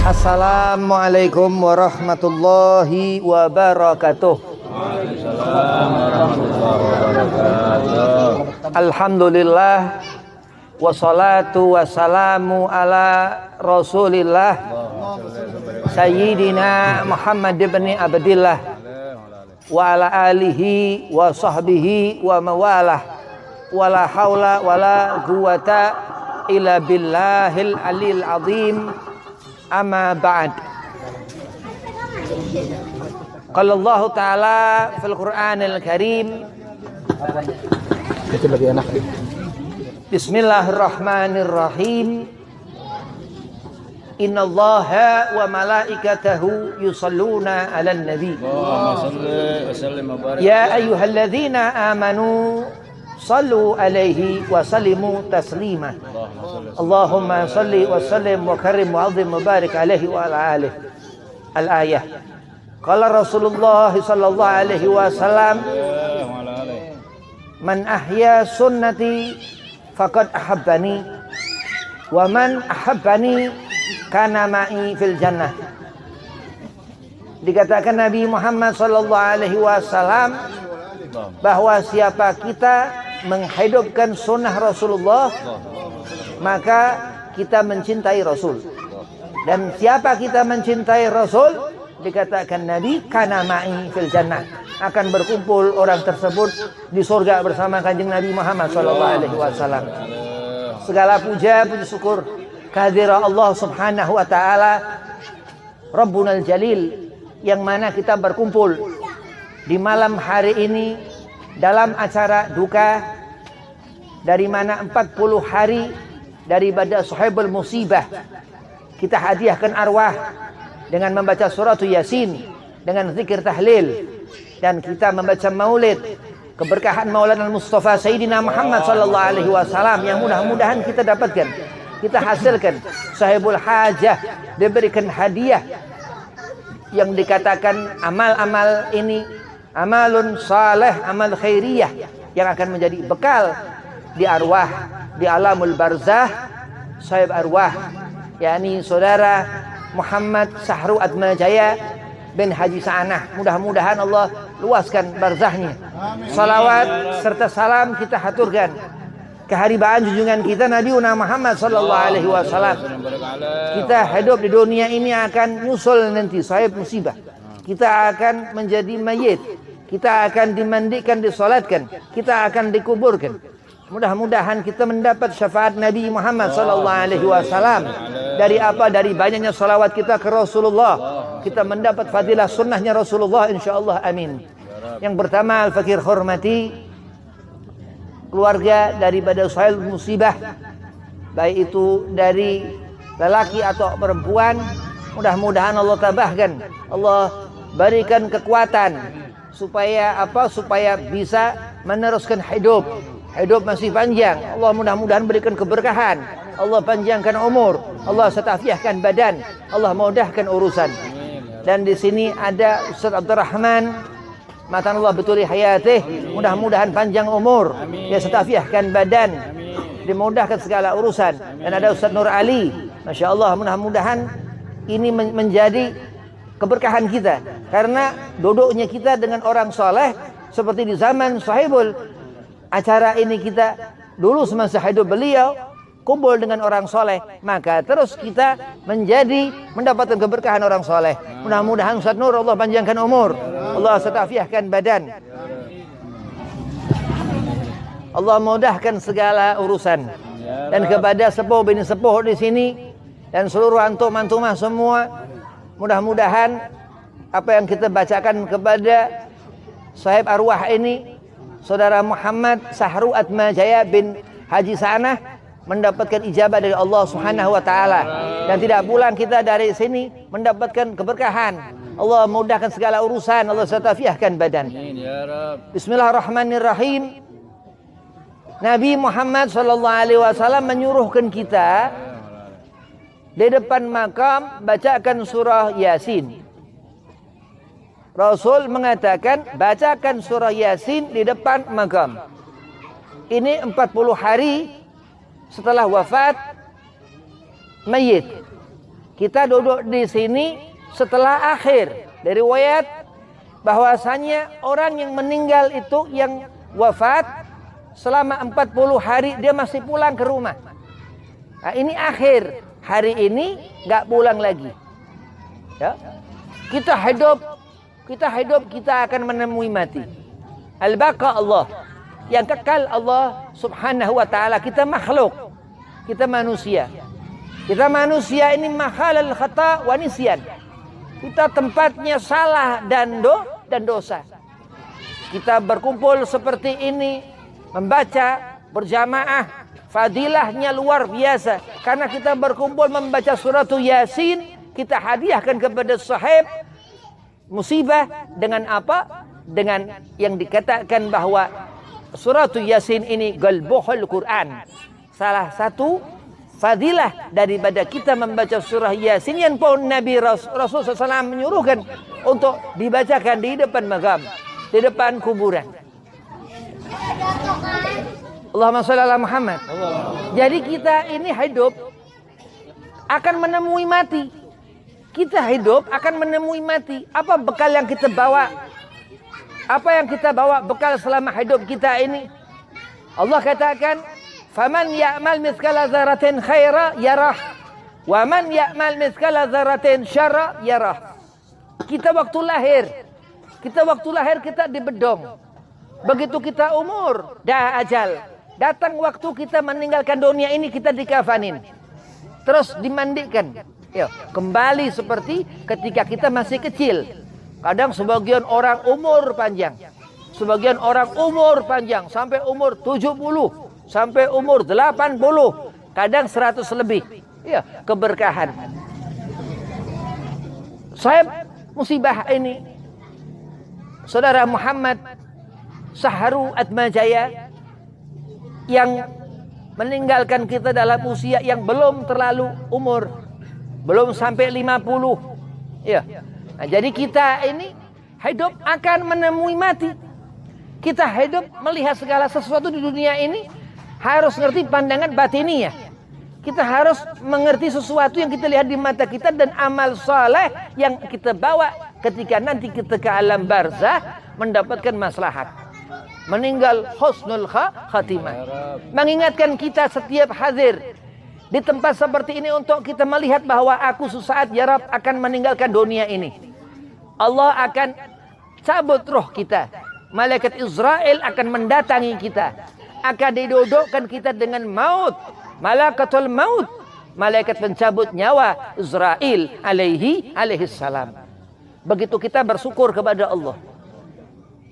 Assalamualaikum warahmatullahi wabarakatuh. Alhamdulillah wassalatu wassalamu ala Rasulillah Sayyidina Muhammad ibn Abdillah wa ala alihi wa sahbihi wa mawalah wala haula wala quwata illa billahil alil azim. Amma ba'd. Qala Allah Ta'ala fil Qur'anil Karim. Bismillahirrahmanirrahim. Innallaha wa malaikatahu yusalluna 'alan nabi. Ya ayyuhalladzina amanu sallu alaihi wa sallimu taslima. Allahumma salli wa sallim wa karim wa azim wa barik alaihi wa ala alihi. Al-ayah. Qala Rasulullah sallallahu alaihi wasallam, man ahya sunnati faqad ahabbani wa man ahabbani kana ma'i fil jannah. Dikatakan Nabi Muhammad sallallahu alaihi wasallam bahwa siapa kita menghidupkan sunnah Rasulullah, maka kita mencintai Rasul. Dan siapa kita mencintai Rasul, dikatakan Nabi, kana ma'i fil jannah, akan berkumpul orang tersebut di surga bersama Kanjeng Nabi Muhammad sallallahu alaihi wasallam. Segala puja puji syukur kehadiran Allah Subhanahu wa taala Rabbunal Jalil, yang mana kita berkumpul di malam hari ini dalam acara duka, dari mana 40 hari daripada sahibul musibah kita hadiahkan arwah dengan membaca surah Yasin, dengan zikir tahlil, dan kita membaca maulid keberkahan Maulana Mustafa Sayyidina Muhammad sallallahu alaihi wasallam, yang mudah-mudahan kita dapatkan, kita hasilkan. Sahibul hajah diberikan hadiah yang dikatakan amal-amal ini amalun saleh, amal khairiyah, yang akan menjadi bekal di arwah, di alamul barzah. Sahib arwah, yakni saudara Muhammad Sahru Atmajaya bin Haji Sa'anah, mudah-mudahan Allah luaskan barzahnya. Salawat serta salam kita haturkan keharibaan junjungan kita Nabi Muhammad sallallahu alaihi wasallam. Kita hidup di dunia ini akan nyusul nanti sahib musibah. Kita akan menjadi mayit, kita akan dimandikan, disolatkan, kita akan dikuburkan. Mudah-mudahan kita mendapat syafaat Nabi Muhammad sallallahu alaihi wasallam. Dari apa? Dari banyaknya salawat kita ke Rasulullah, kita mendapat fadilah sunnahnya Rasulullah, insyaallah, amin. Yang pertama, al-fakir hormati keluarga daripada sahib musibah, baik itu dari lelaki atau perempuan. Mudah-mudahan Allah tabahkan, Allah berikan kekuatan supaya apa? Supaya bisa meneruskan hidup masih panjang. Allah mudah-mudahan berikan keberkahan, Allah panjangkan umur, Allah setafiahkan badan, Allah mudahkan urusan. Dan di sini ada Ustaz Abdurrahman, matan Allah betuli hayatih, mudah-mudahan panjang umur, dia setafiahkan badan, dimudahkan segala urusan. Dan ada Ustaz Nur Ali, Masya Allah, mudah-mudahan ini menjadi keberkahan kita, karena duduknya kita dengan orang soleh seperti di zaman sahibul acara ini. Kita dulu semasa hidup beliau kumpul dengan orang soleh, maka terus kita mendapatkan keberkahan orang soleh. Mudah-mudahan Ustaz Nur Allah panjangkan umur, Allah setafiahkan badan, Allah mudahkan segala urusan. Dan kepada sepuh bini sepuh di sini dan seluruh antum-antumah semua, mudah-mudahan apa yang kita bacakan kepada sahib arwah ini, saudara Muhammad Sahru Atmajaya bin Haji Sa'anah, mendapatkan ijabah dari Allah Subhanahu wa taala, dan tidak pulang kita dari sini mendapatkan keberkahan. Allah mudahkan segala urusan, Allah satafiahkan badan. Bismillahirrahmanirrahim. Nabi Muhammad sallallahu alaihi wasallam menyuruhkan kita di depan makam bacakan surah Yasin. Rasul mengatakan bacakan surah Yasin di depan makam. Ini 40 hari setelah wafat mayit. Kita duduk di sini setelah akhir dari riwayat bahwasanya orang yang meninggal itu yang wafat selama 40 hari dia masih pulang ke rumah. Nah, ini akhir hari ini nggak pulang lagi. Ya. Kita hidup kita akan menemui mati. Al-baqa Allah, yang kekal Allah Subhanahu wa taala. Kita makhluk, kita manusia. Kita manusia ini makhalal khata wa nisyan. Kita tempatnya salah dan dosa. Kita berkumpul seperti ini membaca berjamaah, fadilahnya luar biasa. Karena kita berkumpul membaca surat Yasin, kita hadiahkan kepada sahib musibah dengan apa? Dengan yang dikatakan bahwa surat Yasin ini galbuhul Quran. Salah satu fadilah daripada kita membaca surah Yasin yang pun Nabi Rasul SAW menyuruhkan untuk dibacakan di depan makam, di depan kuburan. Allahumma shalli ala Muhammad. Jadi kita ini hidup akan menemui mati. Kita hidup akan menemui mati. Apa bekal yang kita bawa? Apa yang kita bawa bekal selama hidup kita ini? Allah katakan, "Faman ya'mal mithqala dzarratin khaira yarah, wa man ya'mal mithqala dzarratin syarra yarah." Kita waktu lahir kita dibedong. Begitu kita umur, dah ajal. Datang waktu kita meninggalkan dunia ini, kita dikafanin. Terus dimandikan. Ya, kembali seperti ketika kita masih kecil. Kadang sebagian orang umur panjang. Sebagian orang umur panjang sampai umur 70, sampai umur 80, kadang 100 lebih. Ya, keberkahan. Saya musibah ini Saudara Muhammad Saharu Atmajaya yang meninggalkan kita dalam usia yang belum terlalu umur, belum sampai 50. Ya. Nah, jadi kita ini hidup akan menemui mati. Kita hidup melihat segala sesuatu di dunia ini harus ngerti pandangan batiniah. Kita harus mengerti sesuatu yang kita lihat di mata kita dan amal saleh yang kita bawa ketika nanti kita ke alam barzah mendapatkan maslahat. Meninggal husnul khatimah. Mengingatkan kita setiap hadir di tempat seperti ini untuk kita melihat bahwa aku sesaat ya Rab akan meninggalkan dunia ini. Allah akan cabut roh kita. Malaikat Israel akan mendatangi kita. Akan didudukkan kita dengan maut. Malakatul maut. Malaikat pencabut nyawa Israel alaihi salam. Begitu kita bersyukur kepada Allah.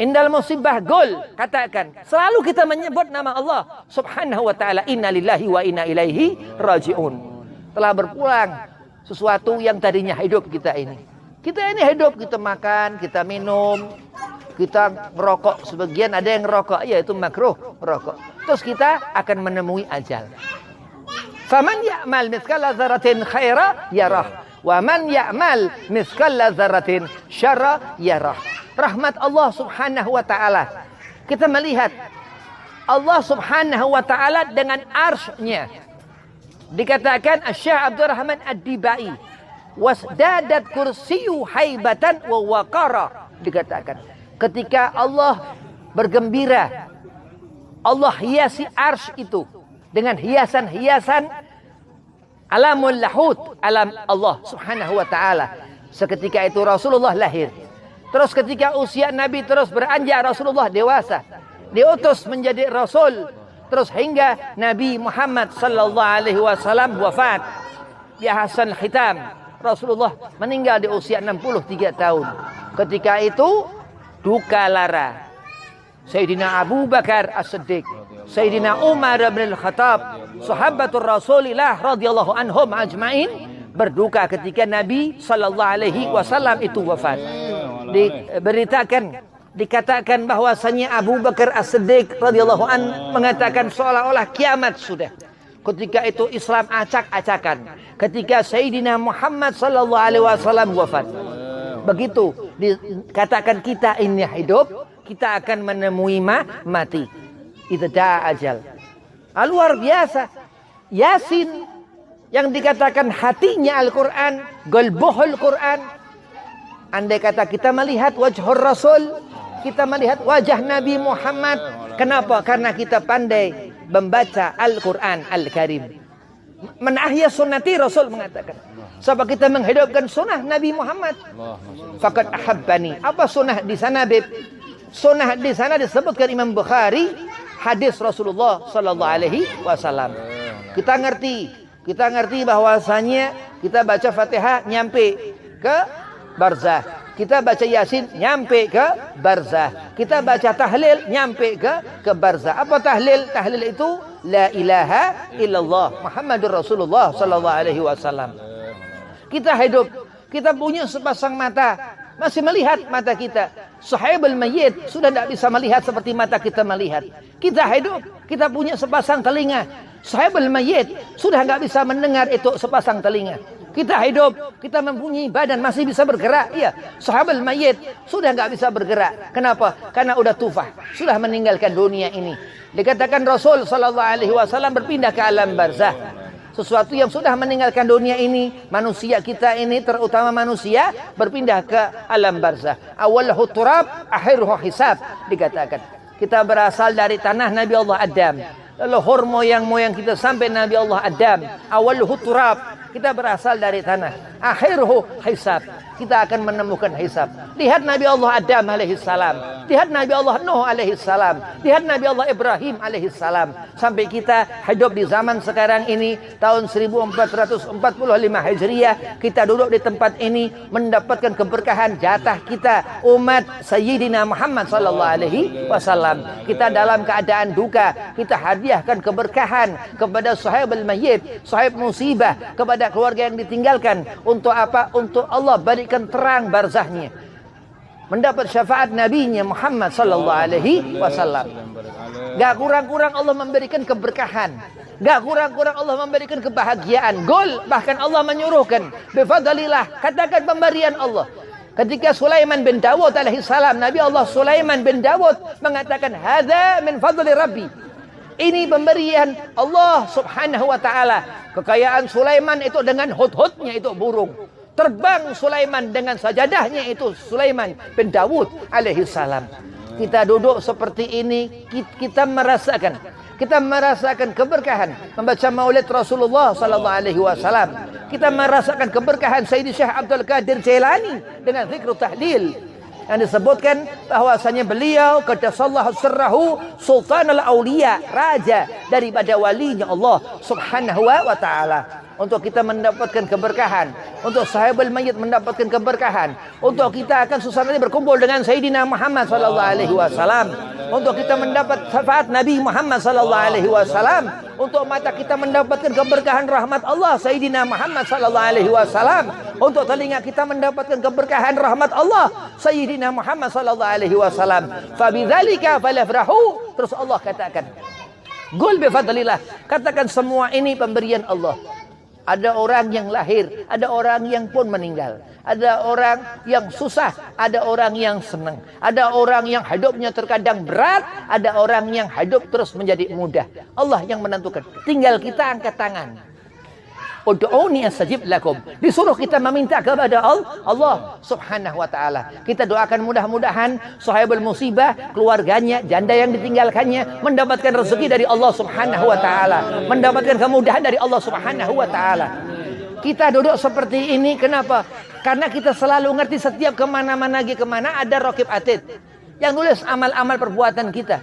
Indal musibah gol, katakan. Selalu kita menyebut nama Allah subhanahu wa ta'ala. Inna lillahi wa inna ilaihi raji'un. Telah berpulang sesuatu yang tadinya hidup kita ini. Kita ini hidup, kita makan, kita minum, kita merokok. Sebagian ada yang merokok, yaitu makruh merokok. Terus kita akan menemui ajal. Faman ya'mal mithqala dzarratin khaira yarah. Wa man ya'mal mithqala dzarratin syarra yarah. Rahmat Allah subhanahu wa ta'ala. Kita melihat Allah subhanahu wa ta'ala dengan arsy-Nya. Dikatakan Syekh Abdurrahman Ad-Dibai, wasdadat kursiyu haibatan wa waqara. Dikatakan ketika Allah bergembira, Allah hiasi arsy itu dengan hiasan-hiasan alamul lahut, alam Allah subhanahu wa ta'ala. Seketika itu Rasulullah lahir. Terus ketika usia Nabi terus beranjak, Rasulullah dewasa, diutus menjadi Rasul. Terus hingga Nabi Muhammad sallallahu alaihi wasallam wafat di Hasan Khitam. Rasulullah meninggal di usia 63 tahun. Ketika itu duka lara. Sayyidina Abu Bakar As-Siddiq, Sayyidina Umar bin Al-Khattab, sahabatul Rasulillah radhiyallahu anhum ajmain berduka ketika Nabi sallallahu alaihi wasallam itu wafat. Dikatakan bahwasanya Abu Bakar As-Siddiq radhiyallahu an mengatakan seolah-olah kiamat sudah. Ketika itu Islam acak-acakan. Ketika Sayyidina Muhammad sallallahu alaihi wasallam wafat. Begitu dikatakan kita ini hidup, kita akan menemui mati. Itu dah ajal. Luar biasa. Yasin Yang dikatakan hatinya Al-Quran, qalbuhul Quran. Andai kata kita melihat wajhur Rasul, kita melihat wajah Nabi Muhammad. Kenapa? Karena kita pandai membaca Al-Quran Al-Karim. Man ahya sunnati, Rasul mengatakan. Sebab kita menghidupkan sunnah Nabi Muhammad. Faqad ahabbani. Apa sunnah di sana, Beb? Sunnah di sana disebutkan Imam Bukhari, hadis Rasulullah sallallahu alaihi wasallam. Kita ngerti bahwasanya kita baca Fatihah nyampe ke barzah. Kita baca Yasin nyampe ke barzah. Kita baca tahlil nyampe ke barzah. Apa tahlil? Tahlil itu la ilaha illallah Muhammadur Rasulullah sallallahu alaihi wasallam. Kita hidup, kita punya sepasang mata, masih melihat mata kita. Sahibul mayyit sudah tidak bisa melihat seperti mata kita melihat. Kita hidup, kita punya sepasang telinga. Sahibul mayyit sudah nggak bisa mendengar itu sepasang telinga. Kita hidup, kita mempunyai badan, masih bisa bergerak. Iya, sahabat mayit sudah nggak bisa bergerak. Kenapa? Karena udah tufah, sudah meninggalkan dunia ini. Dikatakan Rasul sallallahu alaihi wasallam berpindah ke alam barzah. Sesuatu yang sudah meninggalkan dunia ini, manusia kita ini, terutama manusia, berpindah ke alam barzah. Awwaluhu turab, akhiruhu hisab. Dikatakan kita berasal dari tanah Nabi Allah Adam. Leluhur moyang-moyang kita sampai Nabi Allah Adam. Awwaluhu turab. Kita berasal dari tanah. Akhiruhu hisab. Kita akan menemukan hisab. Lihat Nabi Allah Adam alaihissalam. Lihat Nabi Allah Nuh alaihissalam. Lihat Nabi Allah Ibrahim alaihissalam. Sampai kita hidup di zaman sekarang ini, tahun 1445 Hijriah, kita duduk di tempat ini mendapatkan keberkahan jatah kita umat Sayyidina Muhammad sallallahu alaihi wasallam. Kita dalam keadaan duka, kita hadiahkan keberkahan kepada sahibul mayyit, sahib musibah, kepada keluarga yang ditinggalkan. Untuk apa? Untuk Allah berikan terang barzahnya, mendapat syafaat nabinya Muhammad sallallahu alaihi wasallam. Gak kurang-kurang Allah memberikan keberkahan, gak kurang-kurang Allah memberikan kebahagiaan. Gol, bahkan Allah menyuruhkan bifadlillah, katakan pemberian Allah. Ketika Sulaiman bin Dawud alaihi salam, Nabi Allah Sulaiman bin Dawud mengatakan, hadza min fadli rabbi. Ini pemberian Allah subhanahu wa ta'ala. Kekayaan Sulaiman itu dengan hudhudnya itu burung. Terbang Sulaiman dengan sajadahnya itu Sulaiman bin Dawud alaihi salam. Kita duduk seperti ini, kita merasakan keberkahan membaca Maulid Rasulullah sallallahu alaihi wasallam. Kita merasakan keberkahan Sayyidi Syekh Abdul Qadir Jailani dengan zikr tahlil. Yang disebutkan bahwasanya beliau qaddasallahu sirrahu sultanul auliya, raja daripada walinya Allah subhanahu wa ta'ala. Untuk kita mendapatkan keberkahan, untuk sahibul mayyit mendapatkan keberkahan, untuk kita akan susah nanti berkumpul dengan Sayyidina Muhammad sallallahu alaihi wasallam, untuk kita mendapat syafaat Nabi Muhammad sallallahu alaihi wasallam, untuk mata kita mendapatkan keberkahan rahmat Allah Sayyidina Muhammad sallallahu alaihi wasallam, untuk telinga kita mendapatkan keberkahan rahmat Allah Sayyidina Muhammad sallallahu alaihi wasallam. Fabidzalika falafrahu. Terus Allah katakan, qul bi fadlillah, katakan semua ini pemberian Allah. Ada orang yang lahir, ada orang yang pun meninggal. Ada orang yang susah, ada orang yang senang. Ada orang yang hidupnya terkadang berat, ada orang yang hidup terus menjadi mudah. Allah yang menentukan. Tinggal kita angkat tangan. Ud'uni astajib lakum. Disuruh kita meminta kepada Allah subhanahu wa ta'ala. Kita doakan mudah-mudahan sahibul musibah, keluarganya, janda yang ditinggalkannya mendapatkan rezeki dari Allah subhanahu wa ta'ala, mendapatkan kemudahan dari Allah subhanahu wa ta'ala. Kita duduk seperti ini, kenapa? Karena kita selalu ngerti setiap kemana-mana ada raqib atid yang nulis amal-amal perbuatan kita.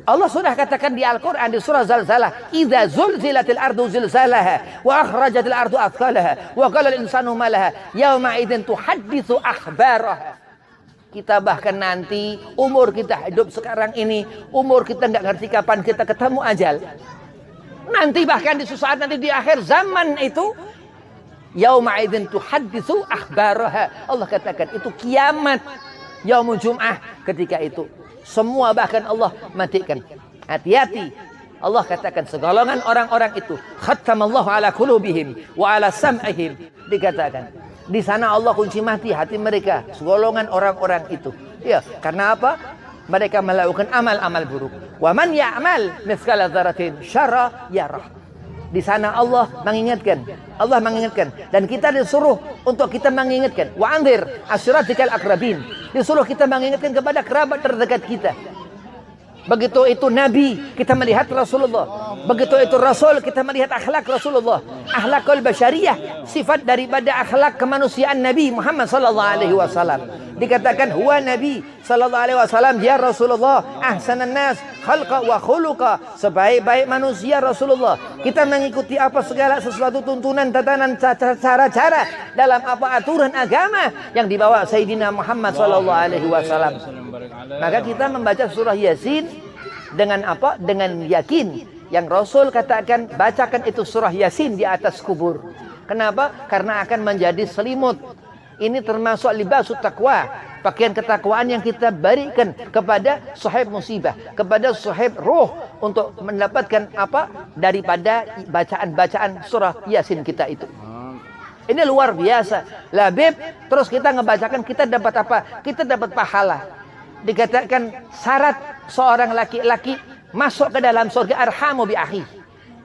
Allah sudah katakan di Al-Quran di surah Zalzalah, idza zulzilatil ardu zilzalaha wa akhrajatil ardu athqalaha wa qala al-insanu ma laha yauma idzin tuhadditsu akhbaraha. Kita bahkan nanti umur kita hidup sekarang ini, umur kita nggak ngerti kapan kita ketemu ajal. Nanti bahkan di suatu saat nanti di akhir zaman itu, yauma idzin tuhadditsu akhbaraha. Allah katakan itu kiamat. Yaumul Jum'ah, ketika itu semua bahkan Allah matikan. Hati-hati. Allah katakan segolongan orang-orang itu khatamallahu ala qulubihim wa ala sam'ihim. Dikatakan di sana Allah kunci mati hati mereka, segolongan orang-orang itu. Ya, karena apa? Mereka melakukan amal-amal buruk. Wa man ya'mal mithqala dzarratin syarra yarah. Di sana Allah mengingatkan. Allah mengingatkan. Dan kita disuruh untuk kita mengingatkan. Wa anzir asyiratikal aqrabin. Disuruh kita mengingatkan kepada kerabat terdekat kita. Begitu itu Nabi, kita melihat Rasulullah. Begitu itu Rasul, kita melihat akhlak Rasulullah. Akhlakul basyariyah, sifat daripada akhlak kemanusiaan Nabi Muhammad sallallahu alaihi wasallam. Dikatakan huwa Nabi sallallahu alaihi wasallam, dia Rasulullah, ahsanan nas khalqa wa khuluqa, sebaik-baik manusia Rasulullah. Kita mengikuti apa segala sesuatu tuntunan, tatanan, cara-cara dalam apa aturan agama yang dibawa Sayyidina Muhammad sallallahu alaihi wasallam. Maka kita membaca surah Yasin dengan apa? Dengan yakin. Yang Rasul katakan, bacakan itu surah Yasin di atas kubur. Kenapa? Karena akan menjadi selimut. Ini termasuk libasut taqwa, pakaian ketakwaan yang kita berikan kepada sahib musibah, kepada sahib roh, untuk mendapatkan apa? Daripada bacaan-bacaan surah Yasin kita itu. Ini luar biasa. Labib, terus kita ngebacakan, kita dapat apa? Kita dapat pahala. Dikatakan syarat seorang laki-laki masuk ke dalam surga, arhamu bi akhi.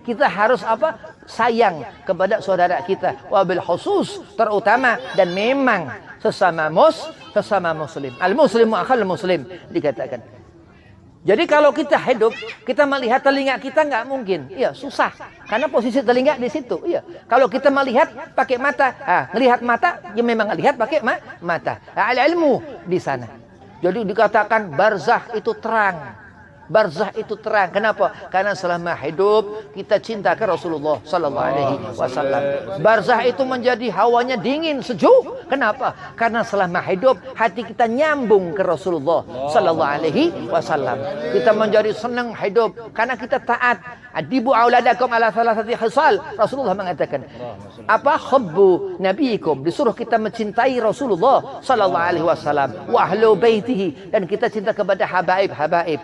Kita harus apa? Sayang kepada saudara kita. Wabil khusus, terutama dan memang sesama muslim. Al muslimu akhal muslim, dikatakan. Jadi kalau kita hidup, kita melihat telinga kita nggak mungkin. Iya, susah. Karena posisi telinga di situ. Iya. Kalau kita melihat pakai mata, melihat mata, ya memang lihat pakai mata. Al ilmu di sana. Jadi dikatakan barzakh itu terang. Barzakh itu terang. Kenapa? Karena selama hidup kita cinta ke Rasulullah sallallahu alaihi wasallam. Barzakh itu menjadi hawanya dingin, sejuk. Kenapa? Karena selama hidup hati kita nyambung ke Rasulullah sallallahu alaihi wasallam. Kita menjadi senang hidup karena kita taat. Adibu auladakum ala thalathati khisal. Rasulullah mengatakan, apa? Hubbu nabiyikum. Disuruh kita mencintai Rasulullah sallallahu alaihi wasallam wa ahlu baitihi, dan kita cinta kepada habaib-habaib.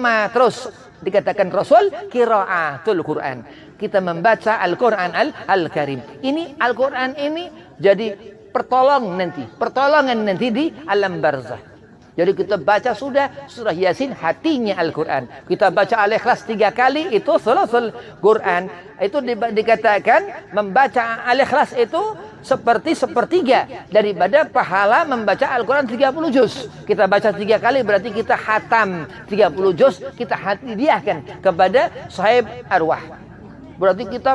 Terus dikatakan Rasul qiraatul Quran. Kita membaca Al-Quran Al-Karim. Ini Al-Quran ini jadi pertolongan nanti di alam barzah. Jadi kita baca sudah surah Yasin, hatinya Al-Quran. Kita baca Al-Ikhlas 3 kali, itu thuluthul Quran. Itu dikatakan membaca Al-Ikhlas itu seperti sepertiga daripada pahala membaca Al-Quran 30 juz. Kita baca 3 kali berarti kita khatam 30 juz, kita hadiahkan kepada sahib arwah. Berarti kita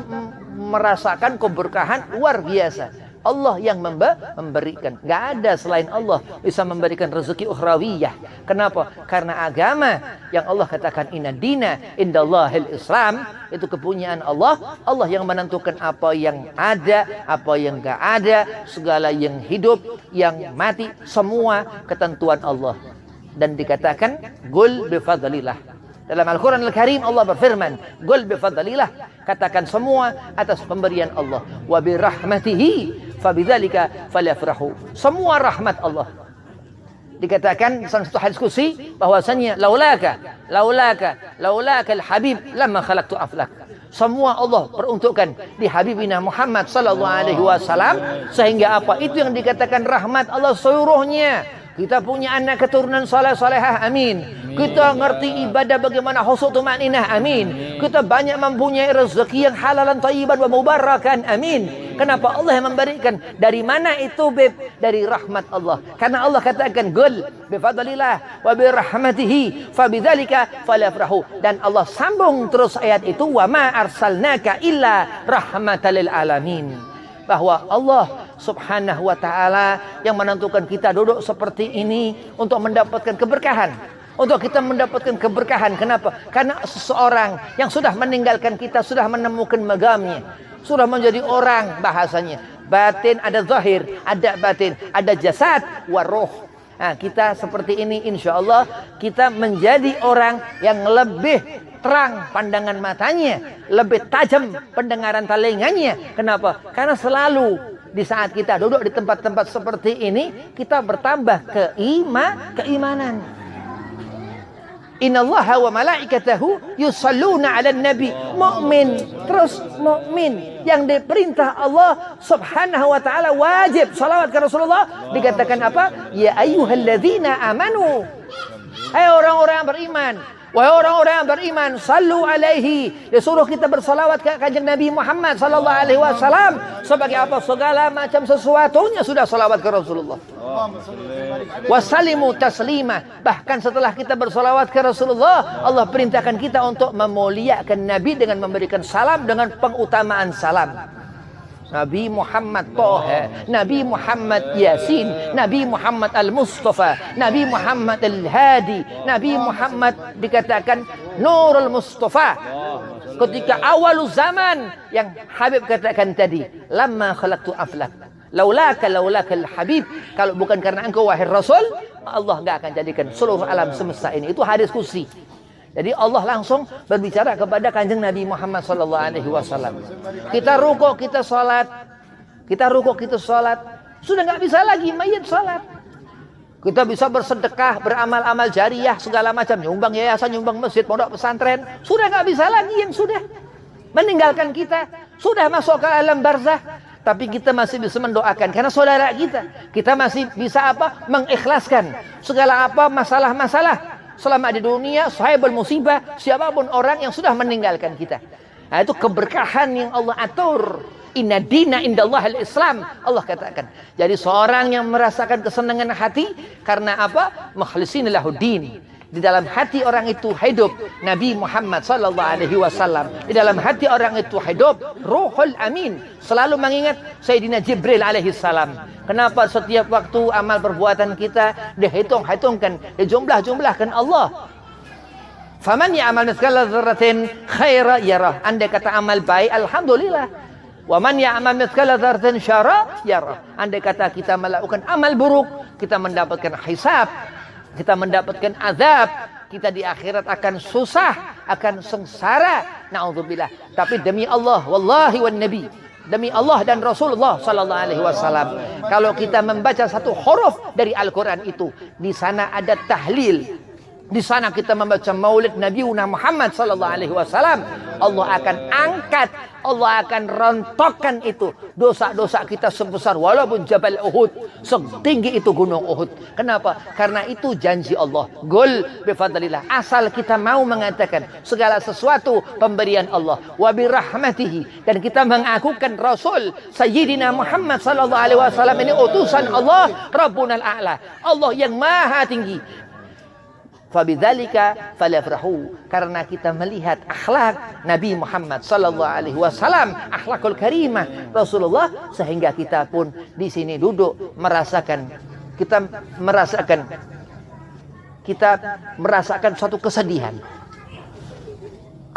merasakan keberkahan luar biasa. Allah yang memberikan. Gak ada selain Allah bisa memberikan rezeki ukhrawiyah. Kenapa? Karena agama yang Allah katakan inna dina indallahil Islam, itu kepunyaan Allah. Allah yang menentukan apa yang ada, apa yang gak ada, segala yang hidup, yang mati, semua ketentuan Allah. Dan dikatakan gul bifadlillah. Dalam Al-Quran Al-Karim Allah berfirman, Qul bifadlillah, katakan semua atas pemberian Allah. Wa birahmatihi fabidzalika falyafrahu. Semua rahmat Allah. Dikatakan dalam satu hadis qudsi bahwasanya laulaka al-habib lamma khalaqtu aflak. Semua Allah peruntukkan di Habibina Muhammad sallallahu alaihi wasallam, sehingga apa? Itu yang dikatakan rahmat Allah seluruhnya. Kita punya anak keturunan saleh-salehah, amin. Kita ngerti ibadah bagaimana khusyuk tumaninah, amin. Kita banyak mempunyai rezeki yang halalan thayyiban wa mubarakan, amin. Kenapa? Allah yang memberikan. Dari mana itu, Beb? Dari rahmat Allah. Karena Allah katakan qul bifadlillah wa birahmatihi fabidzalika falyafrahu. Dan Allah sambung terus ayat itu, wa ma arsalnaka illa rahmatan lil alamin. Bahwa Allah subhanahu wa ta'ala yang menentukan kita duduk seperti ini untuk mendapatkan keberkahan. Untuk kita mendapatkan keberkahan. Kenapa? Karena seseorang yang sudah meninggalkan kita, sudah menemukan magamnya, sudah menjadi orang, bahasanya batin ada zahir, ada batin, ada jasad waruh. Nah, kita seperti ini insya Allah kita menjadi orang yang lebih terang pandangan matanya, lebih tajam pendengaran telinganya. Kenapa? Karena selalu di saat kita duduk di tempat-tempat seperti ini, kita bertambah keimanan. Innallaha wa malaikatahu yusalluna 'alan nabi. Mukmin, terus mukmin yang diperintah Allah Subhanahu wa taala wajib salawat ke Rasulullah. Dikatakan apa? Ya ayyuhalladzina amanu. Hai orang-orang yang beriman, Wahai orang-orang yang beriman, sallu alaihi. Disuruh kita bersalawat ke kanjeng Nabi Muhammad sallallahu alaihi wasallam. Sebagai apa? Segala macam sesuatunya sudah salawat ke Rasulullah. Wasalimu taslima. Bahkan setelah kita bersalawat ke Rasulullah, Allah perintahkan kita untuk memuliakan Nabi dengan memberikan salam dengan pengutamaan salam. Nabi Muhammad Toha, Nabi Muhammad Yasin, Nabi Muhammad Al-Mustafa, Nabi Muhammad Al-Hadi, Nabi Muhammad dikatakan Nurul Mustafa. Ketika awal zaman yang Habib katakan tadi, lamma khalaqtu aflak. Laulaka al-Habib. Kalau bukan karena engkau wahai Rasul, Allah enggak akan jadikan seluruh alam semesta ini. Itu hadis kursi. Jadi Allah langsung berbicara kepada kanjeng Nabi Muhammad sallallahu alaihi wasallam. Kita rukuk, kita salat. Kita rukuk, kita salat. Sudah enggak bisa lagi mayit salat. Kita bisa bersedekah, beramal-amal jariah segala macam, nyumbang yayasan, nyumbang masjid, pondok pesantren. Sudah enggak bisa lagi yang sudah meninggalkan kita, sudah masuk ke alam barzah. Tapi kita masih bisa mendoakan karena saudara kita. Kita masih bisa apa? Mengikhlaskan segala apa masalah-masalah selama di dunia, sahibul musibah, siapapun orang yang sudah meninggalkan kita. Nah, itu keberkahan yang Allah atur. Inna dina indallah al-Islam. Allah katakan. Jadi seorang yang merasakan kesenangan hati karena apa? Mukhlisin lahuddin. Di dalam hati orang itu hidup Nabi Muhammad sallallahu alaihi wasallam. Di dalam hati orang itu hidup Ruhul Amin, selalu mengingat Sayyidina Jibril alaihi salam. Kenapa setiap waktu amal perbuatan kita dihitung-hitungkan, dijumlah-jumlahkan Allah. Faman ya'mal mithqala dzarratin khairan yarah. Andai kata amal baik, alhamdulillah. Wa man ya'mal mithqala dzarratin syarra yarah. Andai kata kita melakukan amal buruk, kita mendapatkan hisab, kita mendapatkan azab, kita di akhirat akan susah, akan sengsara. Na'udzubillah. Tapi demi Allah, wallahi wan nabi, demi Allah dan Rasulullah sallallahu alaihi wasallam, kalau kita membaca satu huruf dari Al-Qur'an itu, di sana ada tahlil. Di sana kita membaca maulid Nabi Muhammad sallallahu alaihi wasallam, Allah akan angkat, Allah akan rontokkan itu dosa-dosa kita sebesar walaupun Jabal Uhud, setinggi itu gunung Uhud. Kenapa? Karena itu janji Allah. Gul bifadlillah. Asal kita mau mengatakan segala sesuatu pemberian Allah. Wa birahmatihi. Dan kita mengakukan Rasul Sayyidina Muhammad sallallahu alaihi wasallam ini utusan Allah, Rabbunal A'la. Allah yang maha tinggi. Fabidzalika falyafrahu, karena kita melihat akhlak Nabi Muhammad sallallahu alaihi wasallam, akhlakul karimah Rasulullah, sehingga kita pun di sini duduk merasakan, kita merasakan suatu kesedihan.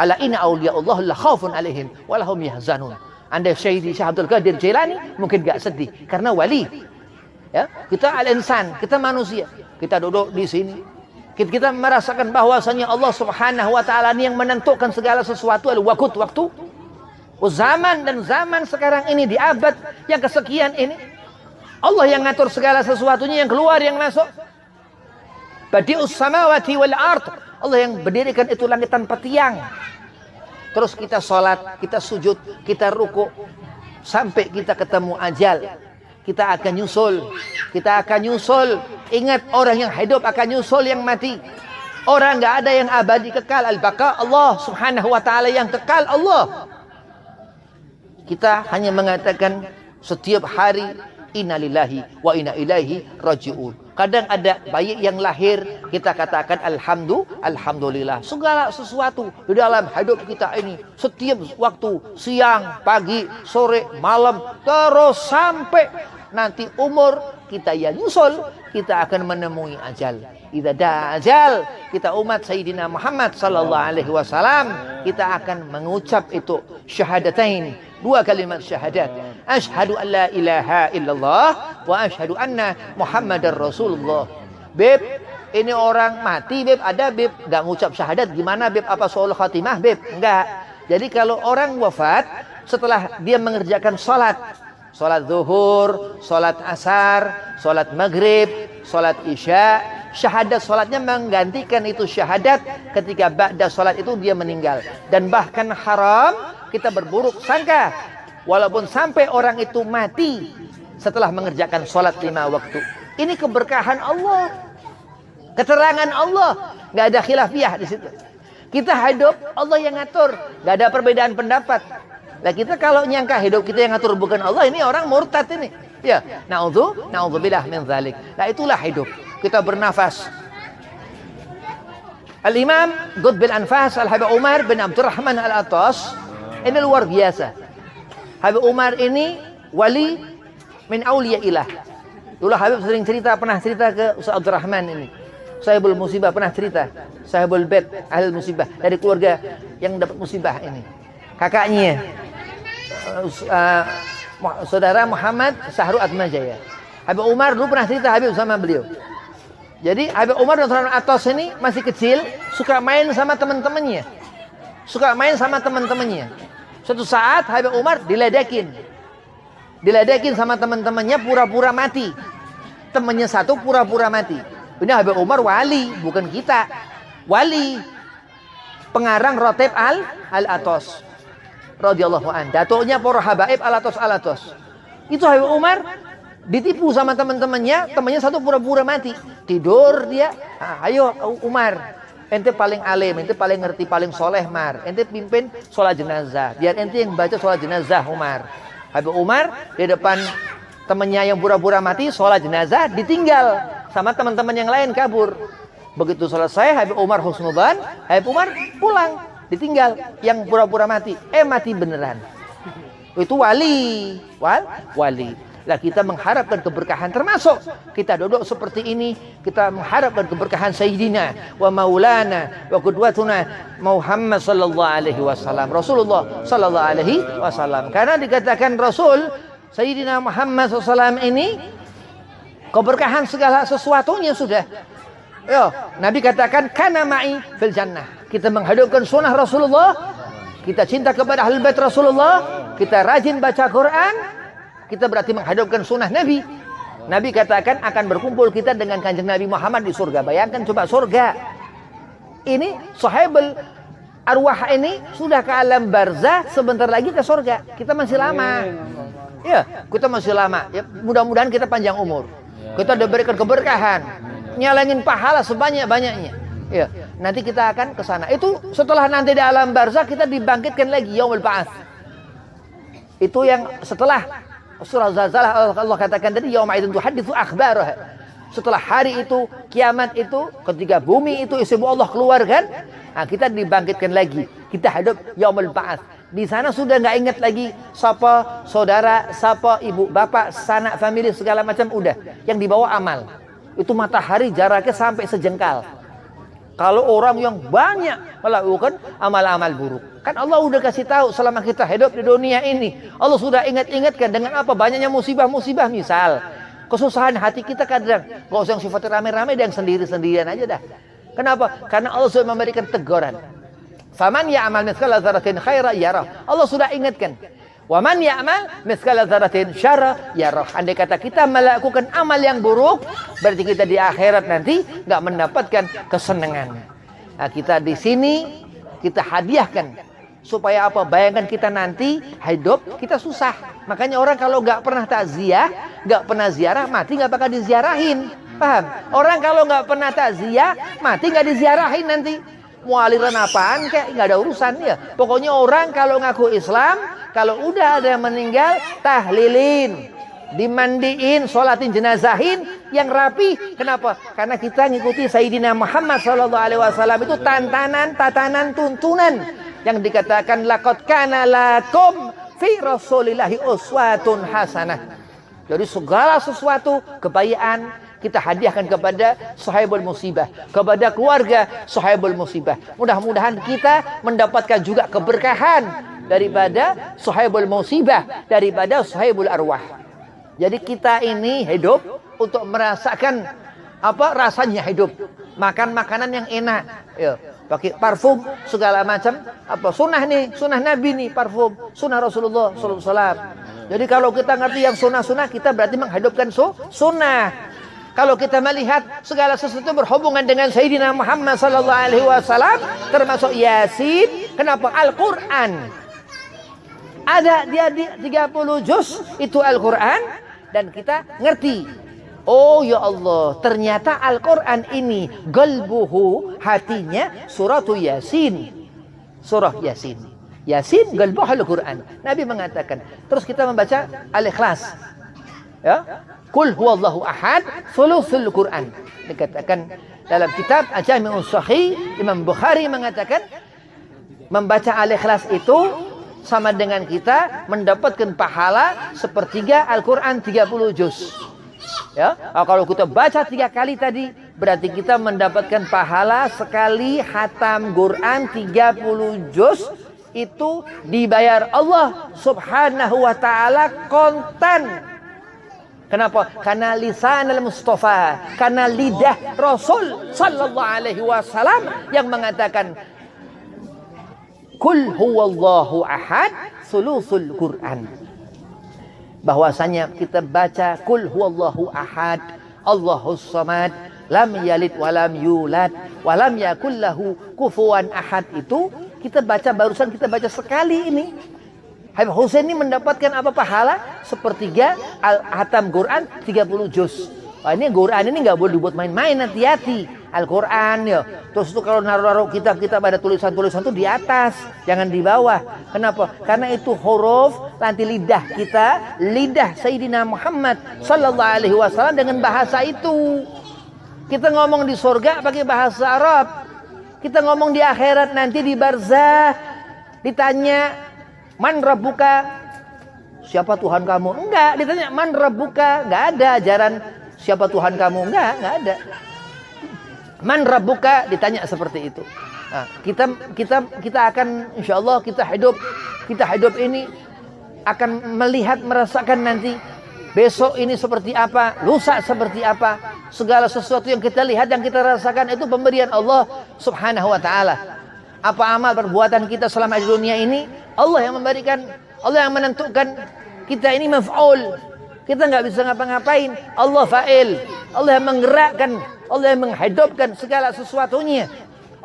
Ala inna auliyaullah la khaufun alaihim wa lahum yahzanun. Andai Syekh Abdul Qadir Jailani mungkin enggak sedih karena wali. Ya, kita al-insan, kita manusia. Kita duduk di sini, kita merasakan bahwasanya Allah Subhanahu wa taala ini yang menentukan segala sesuatu, al-waqt, waktu. Zaman dan zaman sekarang ini, di abad yang kesekian ini, Allah yang ngatur segala sesuatunya, yang keluar, yang masuk. Badi'us samawati wal ard. Allah yang berdirikan itu langit tanpa tiang. Terus kita salat, kita sujud, kita ruku sampai kita ketemu ajal. Kita akan nyusul. Kita akan nyusul. Ingat, orang yang hidup akan nyusul yang mati. Orang enggak ada yang abadi kekal. Al-Baqa Allah Subhanahu wa taala yang kekal Allah. Kita hanya mengatakan setiap hari inna lillahi wa inna ilaihi raji'un. Kadang ada bayi yang lahir, kita katakan alhamdulillah. Segala sesuatu di dalam hidup kita ini, setiap waktu, siang, pagi, sore, malam, terus sampai nanti umur kita yang nyusul, kita akan menemui ajal. Idza da ajal, kita umat Sayyidina Muhammad sallallahu alaihi wasallam, kita akan mengucap itu syahadatain, dua kalimat syahadat. Asyhadu an la ilaha illallah wa asyhadu anna Muhammadar Rasulullah. Beb, ini orang mati, Beb, ada Beb enggak ngucap syahadat, gimana Beb? Apa soal khatimah, Beb? Enggak. Jadi kalau orang wafat setelah dia mengerjakan salat zuhur, salat asar, salat maghrib, salat isya, syahadat salatnya menggantikan itu syahadat ketika ba'da salat itu dia meninggal. Dan bahkan haram kita berburuk sangka walaupun sampai orang itu mati setelah mengerjakan salat 5 waktu. Ini keberkahan Allah, keterangan Allah. nggak ada khilafiyah di situ. Kita hidup, Allah yang ngatur, nggak ada perbedaan pendapat. Nah kita kalau nyangka hidup kita yang ngatur bukan Allah, ini orang murtad ini. Ya, na'udzubillah min dzalik. Nah itulah hidup. Kita bernafas. Al-Imam Ghud bin Anfas Al-Habib Umar bin Abdurrahman Al-Attas ini luar biasa. Habib Umar ini wali min auliya ilah. Dulu Habib sering pernah cerita ke Ustaz Abdurrahman ini. Sahibul musibah pernah cerita. Sahibul bait ahli musibah, dari keluarga yang dapat musibah ini. Kakaknya saudara Muhammad Sahru Atmajaya. Habib Umar dulu pernah cerita Habib sama beliau. Jadi Habib Umar dan Abdurrahman Atas ini masih kecil, suka main sama teman-temannya. Suatu saat Habib Umar diledekin sama teman-temannya, pura-pura mati. Temannya satu pura-pura mati. Ini Habib Umar wali, bukan kita. Wali. Pengarang Rotib Al-Atas radhiyallahu an. Datuknya para habaib Al-Atas. Itu Habib Umar ditipu sama temannya satu pura-pura mati. Tidur dia. Ayo Umar, ente paling alim, ente paling ngerti, paling soleh Mar. Ente pimpin sholat jenazah. Biar ente yang baca sholat jenazah Umar. Habib Umar di depan temannya yang pura-pura mati sholat jenazah, ditinggal sama teman-teman yang lain, kabur. Begitu selesai Habib Umar husnudzan, Habib Umar pulang, ditinggal yang pura-pura mati. Mati beneran. Itu wali. Lah kita mengharapkan keberkahan, termasuk kita duduk seperti ini, kita mengharapkan keberkahan Sayyidina wa Maulana wa Qudwatuna Muhammad sallallahu alaihi wasallam, Rasulullah sallallahu alaihi wasallam. Karena dikatakan Rasul Sayyidina Muhammad SAW ini keberkahan segala sesuatunya sudah. Yo, Nabi katakan kana ma'i fil jannah. Kita menghidupkan sunnah Rasulullah, kita cinta kepada ahlul bait Rasulullah, kita rajin baca Quran, kita berarti menghidupkan sunnah Nabi. Nabi katakan akan berkumpul kita dengan kanjeng Nabi Muhammad di surga. Bayangkan coba surga. Ini sahibul arwah ini sudah ke alam barzah, sebentar lagi ke surga. Kita masih lama. Ya, kita masih lama. Ya, mudah-mudahan kita panjang umur. Kita diberikan keberkahan, nyalengin pahala sebanyak-banyaknya. Ya, nanti kita akan ke sana. Itu setelah nanti di alam barzah kita dibangkitkan lagi yaumul ba'ats. Itu yang setelah surah Zalzalah Allah katakan tadi yauma idzin tuhadditsu akhbaraha. Setelah hari itu, kiamat itu, ketika bumi itu isi Allah keluarkan, nah kita dibangkitkan lagi. Kita hidup yaumul ba'ats. Di sana sudah nggak ingat lagi siapa saudara, siapa ibu, bapak, sanak, famili segala macam udah. Yang dibawa amal. Itu matahari jaraknya sampai sejengkal. Kalau orang yang banyak melakukan amal-amal buruk, kan Allah udah kasih tahu selama kita hidup di dunia ini, Allah sudah ingatkan dengan apa banyaknya musibah-musibah. Misal kesusahan hati kita kadang nggak usah yang sifatnya rame-rame, dan sendiri-sendirian aja dah. Kenapa? Karena Allah sudah memberikan teguran. Faman ya'mal mithqala dzarratin khairan yarah. Allah sudah ingatkan. Wa man ya'mal mithqala dzarratin syarran yarah. Andai kata kita melakukan amal yang buruk, berarti kita di akhirat nanti enggak mendapatkan kesenangan. Nah, kita di sini kita hadiahkan supaya apa? Bayangkan kita nanti hidup kita susah. Makanya orang kalau enggak pernah takziah, enggak pernah ziarah, mati enggak bakal diziarahin. Paham? Orang kalau enggak pernah takziah, mati enggak diziarahin nanti. Mau aliran apaan kayak nggak ada urusan ya. Pokoknya orang kalau ngaku Islam, kalau udah ada yang meninggal, tahlilin, dimandiin, sholatin jenazahin yang rapi. Kenapa? Karena kita ngikuti Sayyidina Muhammad SAW itu tatanan tuntunan yang dikatakan laqad kana lakum fi rasulillahi uswatun hasanah. Jadi segala sesuatu kebaikan kita hadiahkan kepada sahibul musibah, kepada keluarga sahibul musibah. Mudah-mudahan kita mendapatkan juga keberkahan daripada sahibul musibah, daripada sahibul arwah. Jadi kita ini hidup untuk merasakan apa rasanya hidup, makan makanan yang enak, ya, pakai parfum segala macam. Apa sunnah nih, sunnah Nabi nih, parfum sunnah Rasulullah SAW. Jadi kalau kita ngerti yang sunnah-sunnah, kita berarti menghidupkan sunnah. Kalau kita melihat segala sesuatu berhubungan dengan Sayyidina Muhammad sallallahu alaihi wasallam, termasuk Yasin, kenapa Al-Qur'an? Ada dia di 30 juz itu Al-Qur'an, dan kita ngerti Oh ya Allah, ternyata Al-Quran ini galbuhu, hatinya suratu Yasin. Surah Yasin. Yasin galbuhu Al-Quran. Nabi mengatakan. Terus kita membaca Al-Ikhlas. Ya. Qul huwallahu ahad, thuluthul Quran. Dikatakan dalam kitab Al-Jami'us Sahih, Imam Bukhari mengatakan membaca Al-Ikhlas itu sama dengan kita mendapatkan pahala sepertiga Al-Quran 30 juz. Ya, kalau kita baca 3 kali tadi, berarti kita mendapatkan pahala sekali khatam Quran 30 juz, itu dibayar Allah Subhanahu wa taala kontan. Kenapa? Karena lisan al-Mustafa, karena lidah Rasul sallallahu alaihi wasallam yang mengatakan Qul huwallahu ahad, thuluthul Quran. Bahwasanya kita baca Qul huwallahu ahad, Allahus samad, lam yalid walam yulad, walam yakul lahu kufuwan ahad, itu kita baca barusan kita baca sekali ini. Habib Husain ini mendapatkan apa pahala? Sepertiga al-hatam Quran 30 juz. Wah, ini Quran ini nggak boleh dibuat main-main, hati-hati. Al-Quran ya. Terus itu kalau naruh-naruh kitab-kitab ada tulisan-tulisan itu di atas, jangan di bawah. Kenapa? Karena itu huruf nanti lidah kita, lidah Sayyidina Muhammad sallallahu alaihi wasallam dengan bahasa itu. Kita ngomong di surga pakai bahasa Arab. Kita ngomong di akhirat nanti di barzah ditanya Man rabbuka, siapa Tuhan kamu? Enggak, ditanya man rabbuka, enggak ada ajaran siapa Tuhan kamu, enggak ada. Man rabbuka ditanya seperti itu. Nah, kita akan insyaallah kita hidup ini akan melihat merasakan nanti besok ini seperti apa, lusa seperti apa. Segala sesuatu yang kita lihat, yang kita rasakan itu pemberian Allah Subhanahu wa taala. Apa amal perbuatan kita selama di dunia ini, Allah yang memberikan, Allah yang menentukan. Kita ini maf'ul, kita nggak bisa ngapa-ngapain. Allah fa'il, Allah yang menggerakkan, Allah yang menghidupkan segala sesuatunya.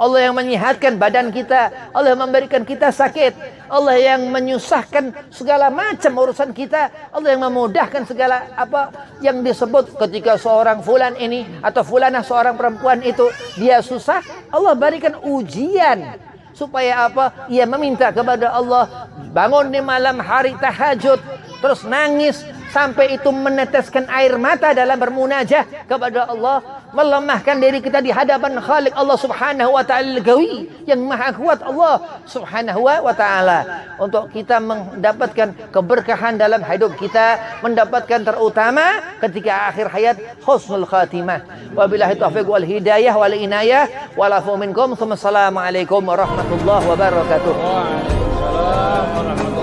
Allah yang menyehatkan badan kita, Allah yang memberikan kita sakit, Allah yang menyusahkan segala macam urusan kita, Allah yang memudahkan segala apa yang disebut ketika seorang fulan ini atau fulanah seorang perempuan itu dia susah, Allah berikan ujian supaya apa? Ia meminta kepada Allah, bangun di malam hari tahajud, terus nangis sampai itu meneteskan air mata dalam bermunajah kepada Allah, melemahkan diri kita di hadapan Khalik Allah Subhanahu wa taala Al-Qawi yang maha kuat Allah Subhanahu wa taala, untuk kita mendapatkan keberkahan dalam hidup kita, mendapatkan terutama ketika akhir hayat husnul khatimah. Wabillahi taufiq wal hidayah wal inayah wal afu minkum. Assalamualaikum warahmatullahi wabarakatuh. Waalaikumsalam warahmatullahi wabarakatuh.